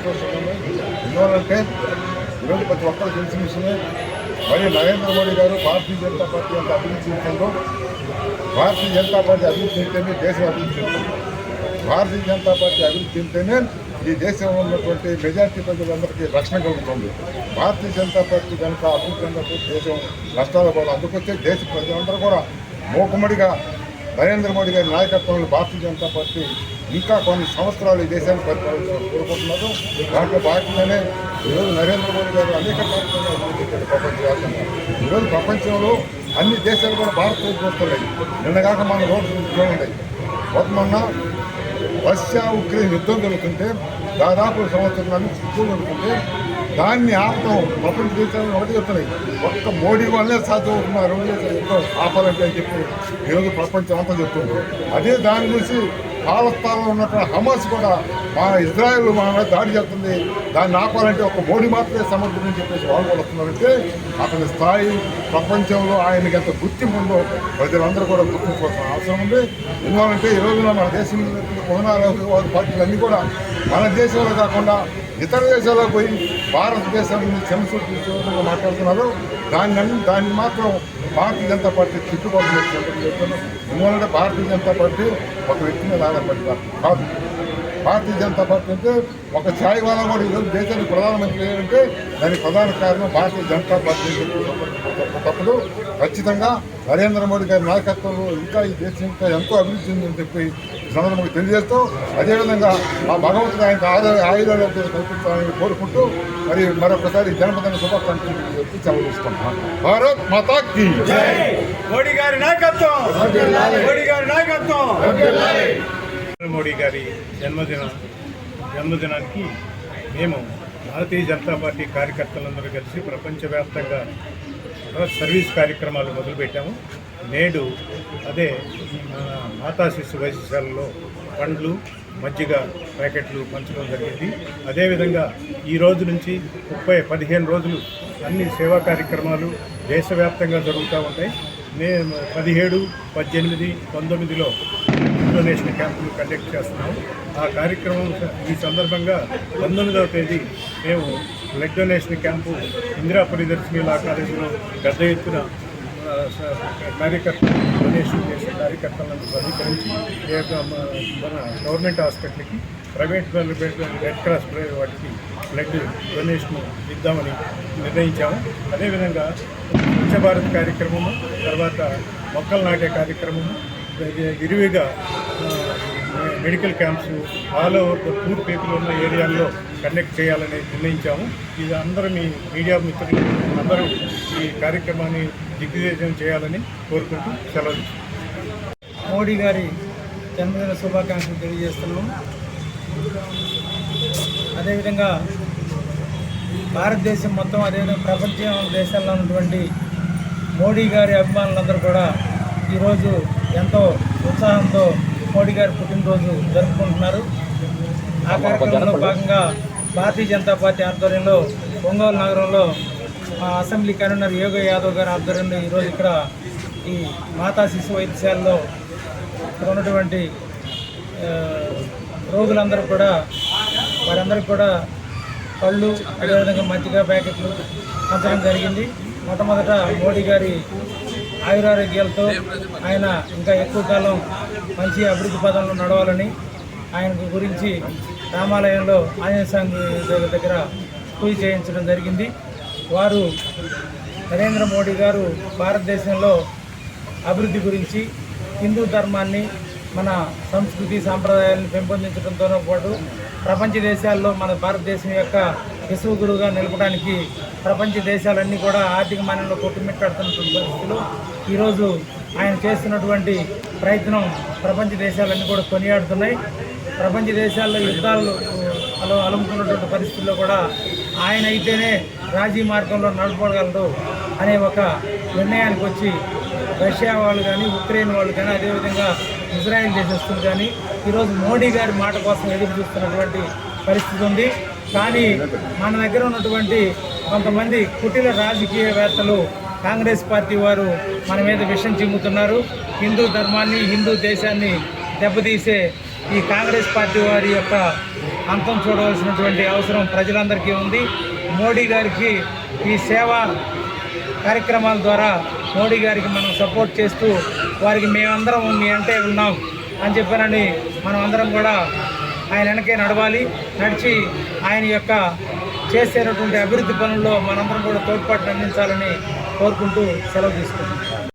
సంతోషంగా ఉంది. ఎందువల్లంటే ఈరోజు ప్రతి ఒక్కరు తెలిసిన విషయమే. మరి నరేంద్ర మోడీ గారు భారతీయ జనతా పార్టీ అంత అభివృద్ధి చెందుతుందో, భారతీయ జనతా పార్టీ అభివృద్ధి చెందితేనే దేశం అభివృద్ధి చెందుతుంది. భారతీయ జనతా పార్టీ అభివృద్ధి చెందితేనే ఈ దేశంలో ఉన్నటువంటి మెజార్టీ ప్రజలందరికీ రక్షణ కలుగుతుంది. భారతీయ జనతా పార్టీ కనుక అభివృద్ధి చెందినప్పుడు దేశం నష్టాల కూడా. అందుకొచ్చే దేశ ప్రజలందరూ కూడా మూకుమ్మడిగా నరేంద్ర మోడీ గారి నాయకత్వంలో భారతీయ జనతా పార్టీ ఇంకా కొన్ని సంవత్సరాలు ఈ దేశాన్ని పరిపాలించాలని కోరుకుంటున్నారు. దాంట్లో భాగంగానే ఈరోజు నరేంద్ర మోడీ గారు అనేక కార్యక్రమాలు చేశారు ప్రపంచవ్యాప్తంగా. ఈరోజు ప్రపంచంలో అన్ని దేశాలు కూడా భారత్ చూస్తున్నాయి. నిన్నగాక మన రోడ్డు చూడండి, మొన్న రష్యా ఉక్రెయిన్ యుద్ధం జరుగుతుంటే దాదాపు సంవత్సరాలు యుద్ధం జరుగుతుంటే దాన్ని ఆపడం ప్రపంచ దేశాలను ఒకటి చెప్తున్నాయి. ఒక్క మోడీ వల్లే సాధ్యమవుతున్న రెండు దేశాలు యుద్ధం ఆపాలంటే అని చెప్పి ఈరోజు ప్రపంచం అంతా చెప్తుంది. అదే దాని గురించి పాలస్తాన్లో ఉన్నటువంటి హమాస్ కూడా మా ఇజ్రాయెల్ మన మీద దాడి చేస్తుంది, దాన్ని ఆపాలంటే ఒక మోడీ మాత్రమే సమర్థుడని చెప్పేసి వాళ్ళు కూడా వస్తున్నారంటే అతని స్థాయి ప్రపంచంలో ఆయనకి ఎంత గుర్తింపు ఉందో ప్రజలందరూ కూడా గుర్తించుకోవాల్సిన అవసరం ఉంది. ఎందుకంటే ఈ రోజున మన దేశంలో కొనసాగ పార్టీలన్నీ కూడా మన దేశంలో కాకుండా ఇతర దేశాల్లో పోయి భారతదేశాన్ని చెమసూర్చుగా మాట్లాడుతున్నారు. దాన్ని మాత్రం భారతీయ జనతా పార్టీ తిట్టుకోవాలని చెప్తున్నాం. ఎందుకంటే భారతీయ జనతా పార్టీ ఒక వ్యక్తి మీద ఆధారపడి కాదు. భారతీయ జనతా పార్టీ అంటే ఒక ఛాయ్ వాళ్ళ కూడా ఈరోజు దేశానికి ప్రధానమంత్రి అంటే దానికి ప్రధాన కారణం భారతీయ జనతా పార్టీ తప్పదు. ఖచ్చితంగా నరేంద్ర మోడీ గారి నాయకత్వంలో ఇంకా ఈ దేశం ఇంకా ఎంతో అభివృద్ధి చెందని చెప్పి సందర్భంగా తెలియజేస్తూ, అదేవిధంగా ఆ భగవంతుడు ఆయనకు ఆయుధాలు కల్పించాలని కోరుకుంటూ మరి మరొకసారి జన్మదిన శుభాకాంక్షలు చెప్పి సెలవుస్తున్నాం. భారత్ మాతా కీ జై. మోడీ గారి నాయకత్వం, మోడీ గారి నాయకత్వం. మోడీ గారి జన్మదినానికి మేము భారతీయ జనతా పార్టీ కార్యకర్తలందరూ కలిసి ప్రపంచవ్యాప్తంగా సర్వీస్ కార్యక్రమాలు మొదలుపెట్టాము. నేడు అదే మన మాతా శిశు వైద్యశాలలో పండ్లు మజ్జిగ ప్యాకెట్లు పంచడం జరిగింది. అదేవిధంగా ఈ రోజు నుంచి 15 రోజులు అన్ని సేవా కార్యక్రమాలు దేశవ్యాప్తంగా జరుగుతూ ఉంటాయి. మేము 17, 18, 19లో డొనేషన్ క్యాంపులు కండక్ట్ చేస్తున్నాము. ఆ కార్యక్రమం ఈ సందర్భంగా 19వ తేదీ మేము బ్లడ్ డొనేషన్ క్యాంపు ఇందిరా పరిదర్శిని లా కాలేజీలో పెద్ద ఎత్తున కార్యకర్తలు డొనేషన్ చేసే కార్యకర్తలను సమీకరించి మన గవర్నమెంట్ హాస్పిటల్కి ప్రైవేట్ రెడ్ క్రాస్ వాటికి బ్లడ్ డొనేషన్ ఇద్దామని నిర్ణయించాము. అదేవిధంగా స్వచ్ఛ భారత్ కార్యక్రమము, తర్వాత మొక్కలు నాటే కార్యక్రమము, విరివిగా medical camps all over the poor people ఉన్న ఏరియాల్లో కండక్ట్ చేయాలని నిర్ణయించాము. ఇది అందరూ మీ మీడియా మిత్రులు అందరూ ఈ కార్యక్రమాన్ని దిగ్విజయం చేయాలని కోరుకుంటూ సెలవు. మోడీ గారి జన్మదిన శుభాకాంక్షలు తెలియజేస్తున్నాము. అదేవిధంగా భారతదేశం మొత్తం, అదేవిధంగా ప్రపంచ దేశాల్లో ఉన్నటువంటి మోడీ గారి అభిమానులందరూ కూడా ఈరోజు ఎంతో ఉత్సాహంతో మోడీ గారి పుట్టినరోజు జరుపుకుంటున్నారు. ఆ కార్యక్రమంలో భాగంగా భారతీయ జనతా పార్టీ ఆధ్వర్యంలో ఒంగోలు నగరంలో అసెంబ్లీ కన్వీనర్ యోగ యాదవ్ గారి ఆధ్వర్యంలో ఈరోజు ఇక్కడ ఈ మాతా శిశు వైద్యశాలలో ఇక్కడ ఉన్నటువంటి రోగులందరూ కూడా వారందరికీ కూడా పళ్ళు, అదేవిధంగా మజ్జిగ ప్యాకెట్లు పంచడం జరిగింది. మొట్టమొదట మోడీ గారి ఆయురారోగ్యాలతో ఆయన ఇంకా ఎక్కువ కాలం మంచి అభివృద్ధి పదంలో నడవాలని ఆయన గురించి రామాలయంలో ఆంజనేయ స్వామి దగ్గర పూజ చేయించడం జరిగింది. వారు నరేంద్ర మోడీ గారు భారతదేశంలో అభివృద్ధి గురించి, హిందూ ధర్మాన్ని, మన సంస్కృతి సాంప్రదాయాలను పెంపొందించడంతో పాటు ప్రపంచ దేశాల్లో మన భారతదేశం యొక్క విశ్వగురువుగా నిలపడానికి ప్రపంచ దేశాలన్నీ కూడా ఆర్థిక మాన్యంలో కొట్టుమిట్టాడుతున్నటువంటి పరిస్థితులు ఈరోజు ఆయన చేస్తున్నటువంటి ప్రయత్నం ప్రపంచ దేశాలన్నీ కూడా కొనియాడుతున్నాయి. ప్రపంచ దేశాల్లో యుద్ధాలు అలుముకున్నటువంటి పరిస్థితుల్లో కూడా ఆయన అయితేనే రాజీ మార్గంలో నడపగలరు అనే ఒక నిర్ణయానికి వచ్చి రష్యా వాళ్ళు కానీ, ఉక్రెయిన్ వాళ్ళు కానీ, అదేవిధంగా ఇజ్రాయెల్ దేశస్తులు కానీ ఈరోజు మోడీ గారి మాట కోసం ఎదురు చూస్తున్నటువంటి పరిస్థితి ఉంది. కానీ మన దగ్గర ఉన్నటువంటి కొంతమంది కుటిల రాజకీయవేత్తలు, కాంగ్రెస్ పార్టీ వారు మన మీద విషం చిమ్ముతున్నారు. హిందూ ధర్మాన్ని, హిందూ దేశాన్ని దెబ్బతీసే ఈ కాంగ్రెస్ పార్టీ వారి యొక్క అంతం చూడవలసినటువంటి అవసరం ప్రజలందరికీ ఉంది. మోడీ గారికి ఈ సేవా కార్యక్రమాల ద్వారా మోడీ గారికి మనం సపోర్ట్ చేస్తూ వారికి మేమందరం మీ అంటే ఉన్నాం అని చెప్పానని మనం అందరం కూడా ఆయన వెనకే నడవాలి. నడిచి ఆయన యొక్క చేసేటటువంటి అభివృద్ధి పనుల్లో మనందరం కూడా తోడ్పాటును అందించాలని కోరుకుంటూ సెలవు తీసుకుంటున్నాం.